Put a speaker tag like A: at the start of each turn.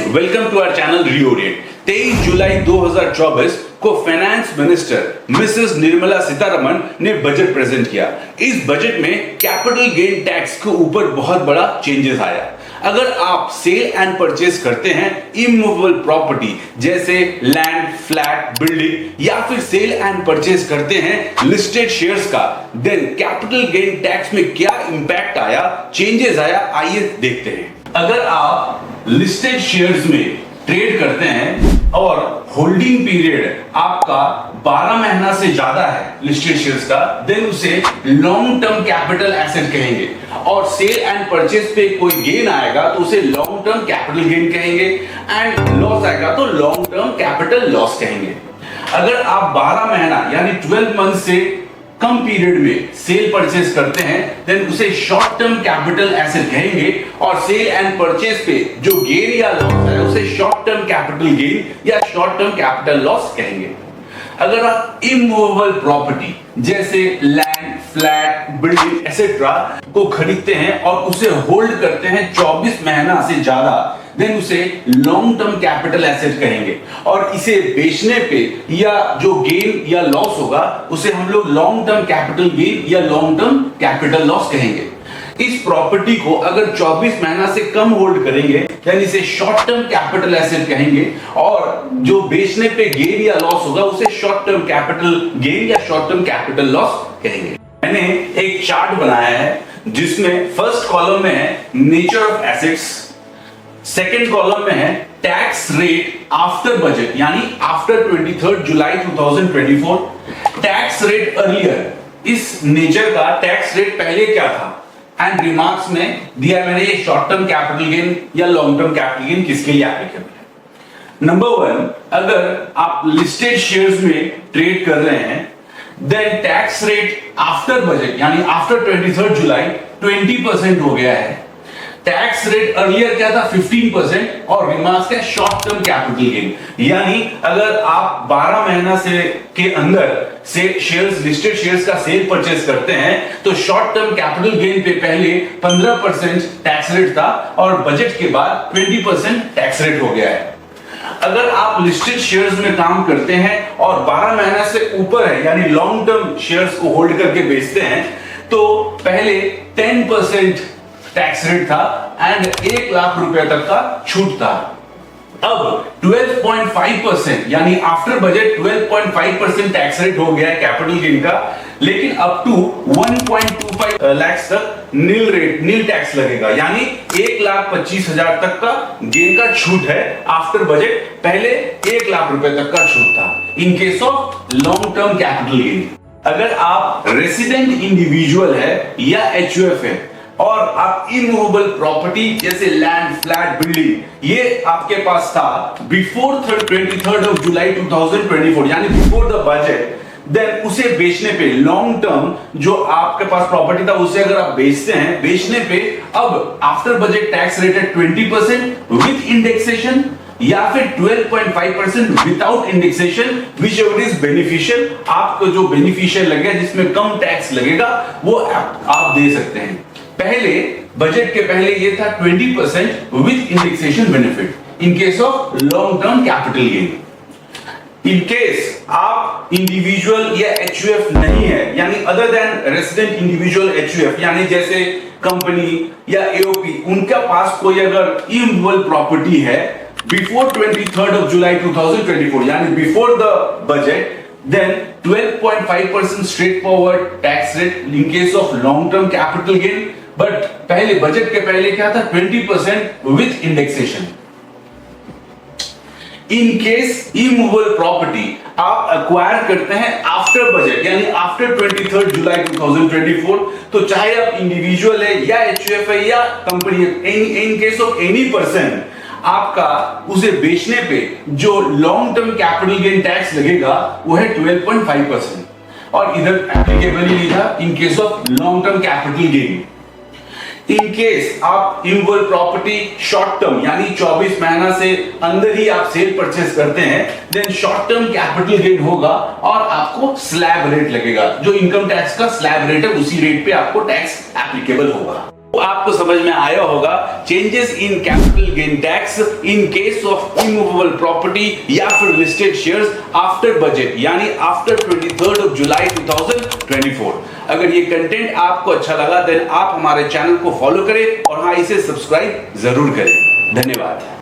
A: Welcome to our channel Reorient. 23 जुलाई 2024 को finance minister Mrs Nirmala Sitharaman ने बजट प्रेजेंट किया। इस बजट में कैपिटल गेन टैक्स के ऊपर बहुत बड़ा चेंजेस आया। अगर आप सेल एंड परचेज करते हैं इमूवेबल प्रॉपर्टी जैसे लैंड, फ्लैट, बिल्डिंग या फिर सेल एंड परचेज करते हैं लिस्टेड शेयर्स का, देन कैपिटल गेन टैक्स में क्या इंपैक्ट आया, चेंजेस आया, आइए देखते हैं। अगर आप लिस्टेड शेयर्स में ट्रेड करते हैं और होल्डिंग पीरियड आपका 12 महीना से ज्यादा है लिस्टेड शेयर्स का, देन उसे लॉन्ग टर्म कैपिटल एसेट कहेंगे। और सेल एंड परचेज पे कोई गेन आएगा तो उसे लॉन्ग टर्म कैपिटल गेन कहेंगे, एंड लॉस आएगा तो लॉन्ग टर्म कैपिटल लॉस कहेंगे। अगर आप 12 महीना यानी 12 मंथ से कम पीरियड में सेल परचेज करते हैं, देन उसे शॉर्ट टर्म कैपिटल एसेट कहेंगे। और सेल एंड परचेज पे जो गेन या लॉस है उसे शॉर्ट टर्म कैपिटल गेन या शॉर्ट टर्म कैपिटल लॉस कहेंगे। अगर आप इमूवेबल प्रॉपर्टी जैसे लैंड, फ्लैट, बिल्डिंग एसेट्रा को खरीदते हैं और उसे होल्ड करते हैं 24 महीना से ज्यादा, देन उसे लॉन्ग टर्म कैपिटल एसेट कहेंगे। और इसे बेचने पे या जो गेन या लॉस होगा उसे हम लोग लॉन्ग टर्म कैपिटल गेन या लॉन्ग टर्म कैपिटल लॉस कहेंगे। इस प्रॉपर्टी को अगर 24 महीना से कम होल्ड करेंगे यानी इसे शॉर्ट टर्म कैपिटल एसेट कहेंगे, और जो बेचने पे गेन या लॉस होगा उसे शॉर्ट टर्म कैपिटल गेन या शॉर्ट टर्म कैपिटल लॉस कहेंगे। मैंने एक चार्ट बनाया है जिसमें फर्स्ट कॉलम में है nature of assets, second column में है टैक्स रेट आफ्टर बजट यानी आफ्टर 23 जुलाई 2024। टैक्स रेट अर्लियर, इस नेचर का टैक्स रेट पहले क्या था, एंड रिमार्क्स में दिया मैंने ये शॉर्ट टर्म कैपिटल गेन या लॉन्ग टर्म कैपिटल गेन किसके लिए एप्लीकेबल है। नंबर 1, अगर आप लिस्टेड शेयर्स में ट्रेड कर रहे हैं, then tax rate after budget यानी आफ्टर 23 जुलाई 20% हो गया है। टैक्स रेट अर्लियर क्या था 15% और रिमार्क्स का शॉर्ट टर्म कैपिटल गेन, यानी अगर आप 12 महीना से के अंदर से शेयर्स लिस्टेड शेयर्स का सेल परचेज करते हैं तो शॉर्ट टर्म कैपिटल गेन पे पहले 15% टैक्स रेट था और बजट के बाद 20% टैक्स रेट हो गया है। अगर आप लिस्टेड शेयर्स में काम करते हैं और 12 महीना से ऊपर है यानी लॉन्ग टर्म शेयर्स को होल्ड करके बेचते हैं तो पहले 10% टैक्स रेट था एंड 1 लाख रुपए तक का छूट था। अब 12.5% यानी आफ्टर बजट 12.5% टैक्स रेट हो गया है कैपिटल गेन का, लेकिन अप टू 1.25 लाख तक नील टैक्स लगेगा, यानी 1,25,000 तक का गेन का छूट है आफ्टर बजट। पहले 1 लाख रुपए तक का छूट था in case of long term capital gain. अगर आप रेसिडेंट इंडिविजुअल है या एचयूएफ है और आप इमूवेबल प्रॉपर्टी जैसे लैंड, फ्लैट, बिल्डिंग ये आपके पास था बिफोर 23 जुलाई 2024 यानी बिफोर द बजट, देन उसे बेचने पे लॉन्ग टर्म जो आपके पास प्रॉपर्टी था उसे अगर आप बेचते हैं, बेचने पे अब आफ्टर बजट टैक्स रेट है 20% विद इंडेक्सेशन या फिर 12.5% without indexation, which ever is beneficial. आपको जो बेनिफिशियल लगेगा जिसमें कम टैक्स लगेगा वो आप दे सकते हैं। पहले बजट के पहले ये था 20% with indexation benefit in case of long term capital gain. In case आप इंडिविजुअल या एचयूएफ नहीं है यानी other than resident individual HUF यानी जैसे कंपनी या एओपी, उनका पास कोई अगर इमूवेबल प्रॉपर्टी है बिफोर 23 जुलाई 2024 यानी before the budget, then 12.5% straightforward tax rate in case of long term capital gain, but पहले बजट के पहले क्या था 20% with indexation। In case immovable property आप एक्वायर करते हैं आफ्टर बजट यानी आफ्टर 23 जुलाई 2024, तो चाहे आप इंडिविजुअल है या एचयूएफ है या कंपनी है, in case of any person आपका उसे बेचने पे जो long term capital gain tax लगेगा वो है 12.5% और इधर एप्लीकेबल ही नहीं था in case of long term capital gain. In case आप इमूवेबल प्रॉपर्टी शॉर्ट टर्म यानी 24 महीना से अंदर ही आप सेल परचेज करते हैं, then short term capital gain होगा और आपको स्लैब रेट लगेगा, जो इनकम टैक्स का स्लैब रेट है उसी रेट पे आपको टैक्स एप्लीकेबल होगा। आपको समझ में आया होगा changes in capital gain tax in case of immovable property या फिर लिस्टेड शेयर्स आफ्टर बजट, यानी आफ्टर 23 जुलाई 2024। अगर ये कंटेंट आपको अच्छा लगा देन आप हमारे चैनल को फॉलो करें और हाँ, इसे सब्सक्राइब जरूर करें। धन्यवाद।